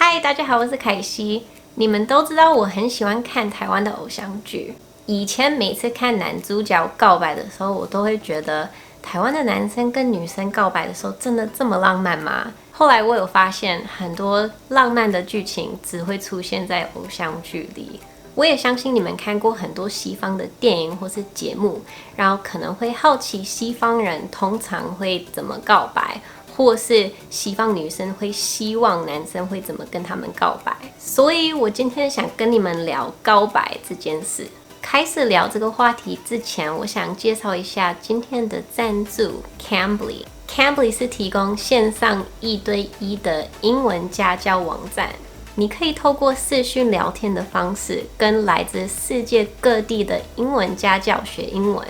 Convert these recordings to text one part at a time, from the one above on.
嗨，大家好，我是凯西。你们都知道我很喜欢看台湾的偶像剧。以前每次看男主角告白的时候，我都会觉得台湾的男生跟女生告白的时候真的这么浪漫吗？后来我有发现，很多浪漫的剧情只会出现在偶像剧里。我也相信你们看过很多西方的电影或是节目，然后可能会好奇西方人通常会怎么告白，或是西方女生会希望男生会怎么跟他们告白。所以我今天想跟你们聊告白这件事。开始聊这个话题之前，我想介绍一下今天的赞助 Cambly。Cambly 是提供线上1对1的英文家教网站。你可以透过视讯聊天的方式，跟来自世界各地的英文家教学英文。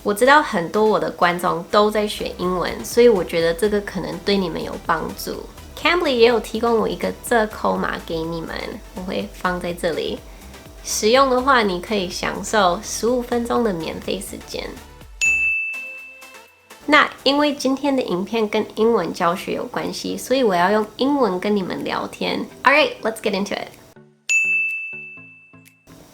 我知道很多我的观众都在学英文，所以我觉得这个可能对你们有帮助。Cambly 也有提供我一个折扣码给你们，我会放在这里。使用的话，你可以享受15分钟的免费时间。那因为今天的影片跟英文教学有关系，所以我要用英文跟你们聊天。Alright, let's get into it.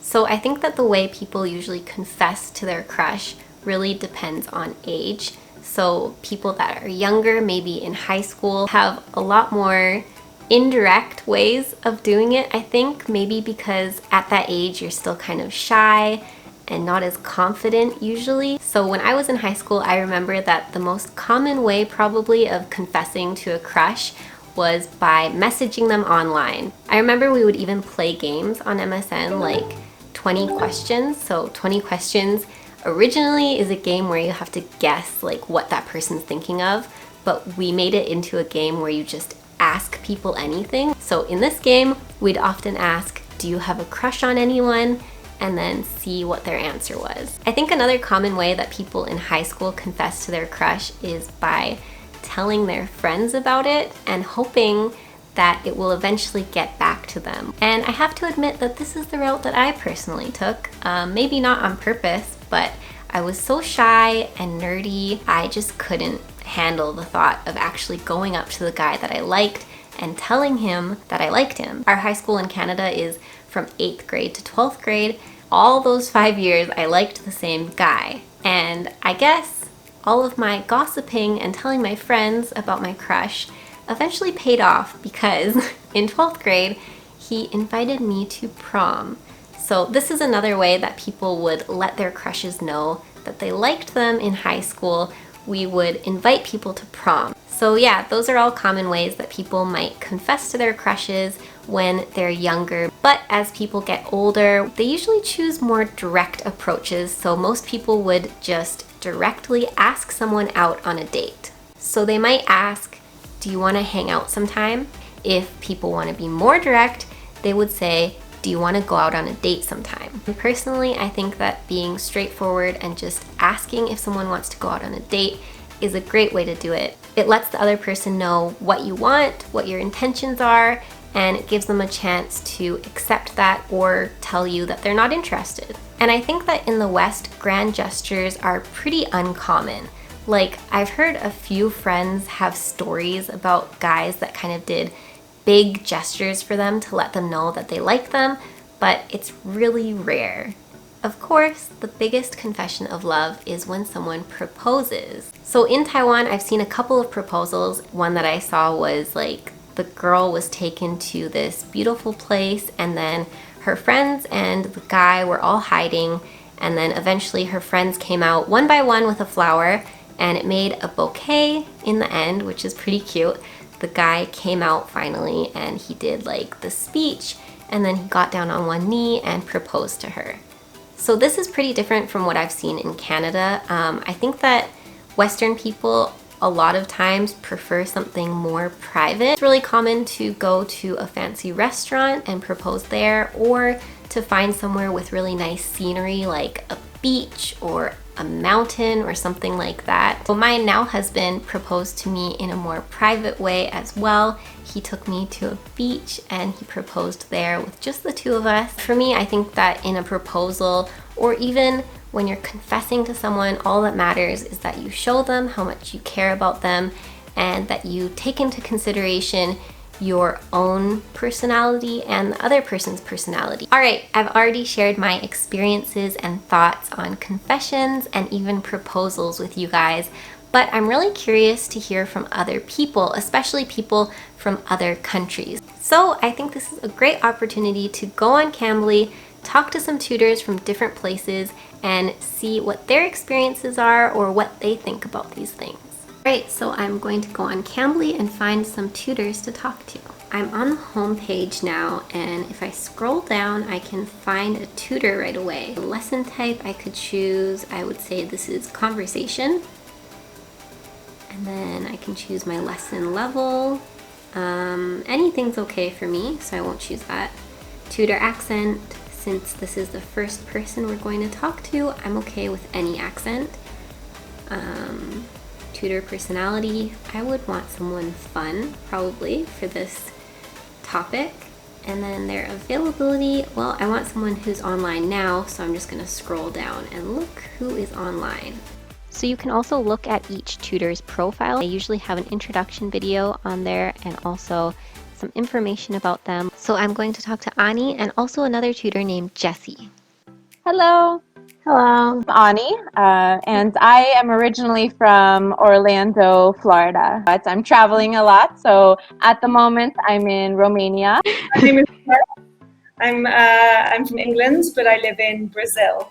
So I think that the way people usually confess to their crush really depends on age. So people that are younger, maybe in high school, have a lot more indirect ways of doing it, I think. Maybe because at that age you're still kind of shy and not as confident usually. So when I was in high school, I remember that the most common way probably of confessing to a crush was by messaging them online. I remember we would even play games on MSN, like 20 questions. So 20 questions originally is a game where you have to guess like what that person's thinking of, but we made it into a game where you just ask people anything. So in this game, we'd often ask, do you have a crush on anyone? And then see what their answer was. I think another common way that people in high school confess to their crush is by telling their friends about it and hoping that it will eventually get back to them. And I have to admit that this is the route that I personally took. Maybe not on purpose, but I was so shy and nerdy, I just couldn't handle the thought of actually going up to the guy that I liked and telling him that I liked him. Our high school in Canada is from 8th grade to 12th grade. All those 5 years, I liked the same guy. And I guess all of my gossiping and telling my friends about my crush eventually paid off because in 12th grade, he invited me to prom. So this is another way that people would let their crushes know that they liked them in high school. We would invite people to prom. So yeah, those are all common ways that people might confess to their crushes when they're younger. But as people get older, they usually choose more direct approaches. So most people would just directly ask someone out on a date. So they might ask, do you want to hang out sometime? If people want to be more direct, they would say, do you want to go out on a date sometime? Personally, I think that being straightforward and just asking if someone wants to go out on a date is a great way to do it. It lets the other person know what you want, what your intentions are, and it gives them a chance to accept that or tell you that they're not interested. And I think that in the West, grand gestures are pretty uncommon. Like, I've heard a few friends have stories about guys that kind of did big gestures for them to let them know that they like them, but it's really rare. Of course, the biggest confession of love is when someone proposes. So in Taiwan, I've seen a couple of proposals. One that I saw was like the girl was taken to this beautiful place and then her friends and the guy were all hiding, and then eventually her friends came out one by one with a flower and it made a bouquet in the end, which is pretty cute. The guy came out finally and he did like the speech and then he got down on one knee and proposed to her. So this is pretty different from what I've seen in Canada. I think that Western people a lot of times prefer something more private. It's really common to go to a fancy restaurant and propose there, or to find somewhere with really nice scenery like a beach or a mountain or something like that. So my now husband proposed to me in a more private way as well. He took me to a beach and he proposed there with just the two of us. For me, I think that in a proposal, or even when you're confessing to someone, all that matters is that you show them how much you care about them and that you take into consideration your own personality and the other person's personality. Alright, I've already shared my experiences and thoughts on confessions and even proposals with you guys, but I'm really curious to hear from other people, especially people from other countries. So I think this is a great opportunity to go on Cambly, talk to some tutors from different places, and see what their experiences are or what they think about these things. Alright, so I'm going to go on Cambly and find some tutors to talk to. I'm on the home page now, and if I scroll down, I can find a tutor right away. The lesson type I could choose, I would say this is conversation. And then I can choose my lesson level. Anything's okay for me, so I won't choose that. Tutor accent, since this is the first person we're going to talk to, I'm okay with any accent. Tutor personality, I would want someone fun, probably, for this topic. And then their availability, well, I want someone who's online now, so I'm just gonna scroll down and look who is online. So you can also look at each tutor's profile. I usually have an introduction video on there and also some information about them. So I'm going to talk to Ani and also another tutor named Jessie. Hello. Hello. I'm Ani, and I am originally from Orlando, Florida. But I'm traveling a lot, so at the moment I'm in Romania. My name is Kelsi. I'm from England, but I live in Brazil.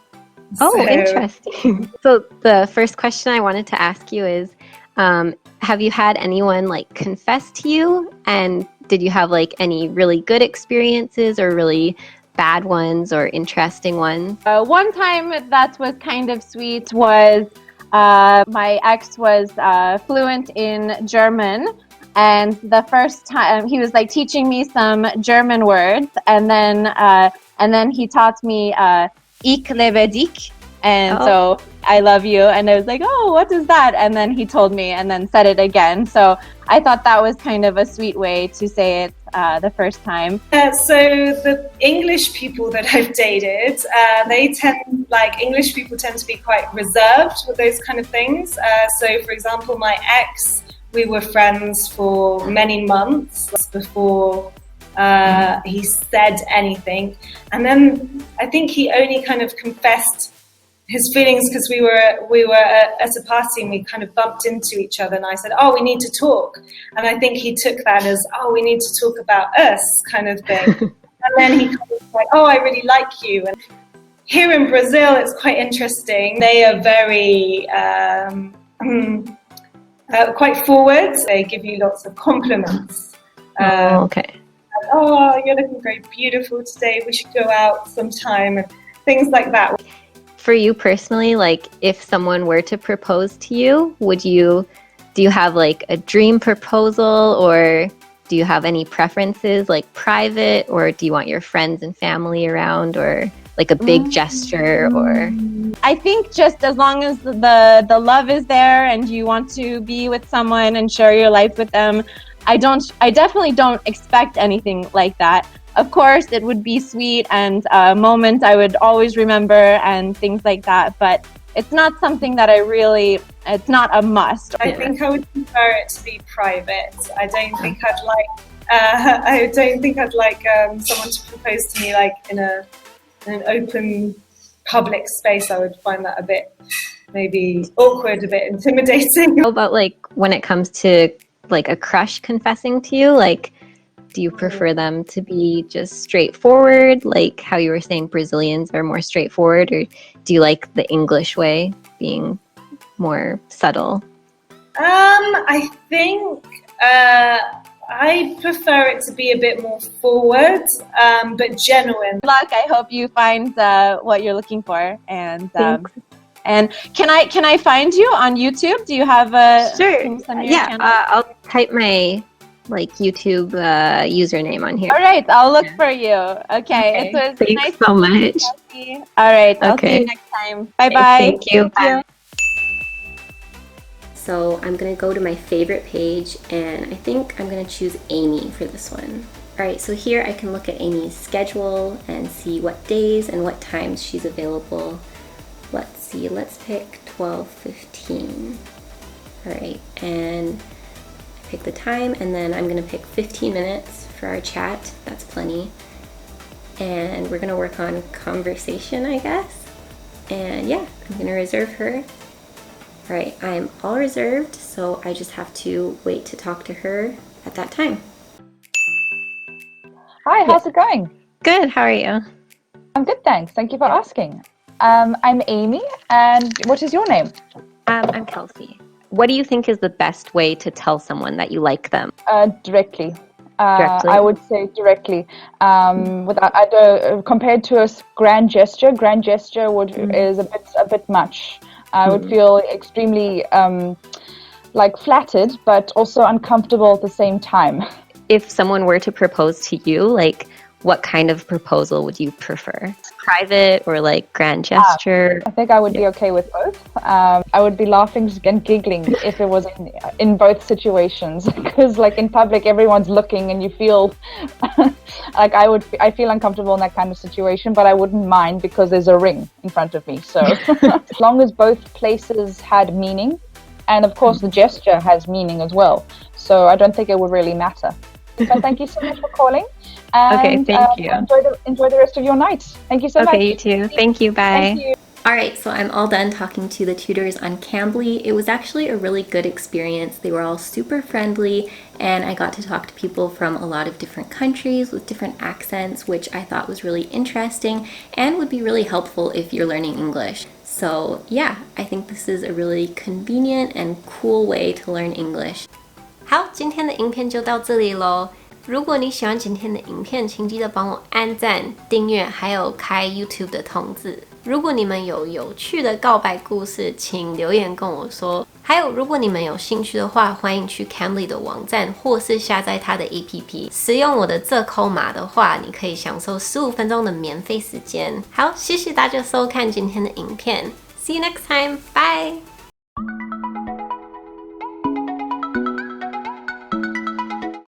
Oh, interesting. So the first question I wanted to ask you is, have you had anyone like confess to you? And did you have like any really good experiences or really bad ones or interesting ones? One time that was kind of sweet was my ex was fluent in German. And the first time he was like teaching me some German words, and then he taught me Ich liebe dich, and so I love you, and I was like, oh, what is that? And then he told me and then said it again. So I thought that was kind of a sweet way to say it the first time. So the English people that I've dated, English people tend to be quite reserved with those kind of things. So for example, my ex, we were friends for many months before he said anything, and then I think he only kind of confessed his feelings because we were at a party and we kind of bumped into each other, and I said, oh, we need to talk, and I think he took that as, oh, we need to talk about us kind of thing. And then he kind of was like, oh, I really like you. And here in Brazil it's quite interesting. They are very quite forward. They give you lots of compliments. Okay. Oh, you're looking very beautiful today. We should go out sometime, and things like that. For you personally, like if someone were to propose to you, do you have like a dream proposal, or do you have any preferences, like private, or do you want your friends and family around, or like a big gesture? Or I think just as long as the love is there and you want to be with someone and share your life with them, I definitely don't expect anything like that. Of course, it would be sweet and a moment I would always remember and things like that, but it's not something that it's not a must. I think I would prefer it to be private. I don't think I'd like someone to propose to me like in an open public space. I would find that a bit maybe awkward, a bit intimidating. How about like when it comes to like a crush confessing to you, like do you prefer them to be just straightforward, like how you were saying Brazilians are more straightforward, or do you like the English way, being more subtle? I think I prefer it to be a bit more forward, but genuine. Good luck. I hope you find what you're looking for. And and can I find you on YouTube? Do you have a Sure? Yeah, I'll type my like YouTube username on here. All right, I'll look for you. Okay. It was Thanks nice so much. All right, I'll see you next time. Bye bye. Thank you. Bye. So I'm gonna go to my favorite page, and I think I'm gonna choose Amy for this one. All right, so here I can look at Amy's schedule and see what days and what times she's available. Let's see, let's pick 12:15. All right, and I pick the time, and then I'm gonna pick 15 minutes for our chat. That's plenty. And we're gonna work on conversation, I guess. And yeah, I'm gonna reserve her. All right, I'm all reserved, so I just have to wait to talk to her at that time. Hi, how's it going? Good, how are you? I'm good, thanks. Thank you for asking. I'm Amy, and what is your name? I'm Kelsi. What do you think is the best way to tell someone that you like them? Directly. Directly? I would say directly. Compared to a grand gesture is a bit much. I would feel extremely like flattered, but also uncomfortable at the same time. If someone were to propose to you, like what kind of proposal would you prefer? Private or like grand gesture? I think I would be okay with both. I would be laughing and giggling if it was in both situations, because like in public everyone's looking and you feel like I feel uncomfortable in that kind of situation, but I wouldn't mind because there's a ring in front of me. So as long as both places had meaning, and of course the gesture has meaning as well, so I don't think it would really matter. But thank you so much for calling. And, okay, thank you. Enjoy the rest of your night. Thank you so much. Okay, you too. Thank you. Bye. Thank you. All right, so I'm all done talking to the tutors on Cambly. It was actually a really good experience. They were all super friendly, and I got to talk to people from a lot of different countries with different accents, which I thought was really interesting and would be really helpful if you're learning English. So yeah, I think this is a really convenient and cool way to learn English. 好，今天的影片就到这里咯。如果你喜欢今天的影片，请记得帮我按赞、订阅，还有开 YouTube 的通知。如果你们有趣的告白故事，请留言跟我说。还有，如果你们有兴趣的话，欢迎去 Cambly 的网站，或是下载它的 APP。使用我的折扣码的话，你可以享受15分钟的免费时间。好，谢谢大家收看今天的影片。See you next time. Bye.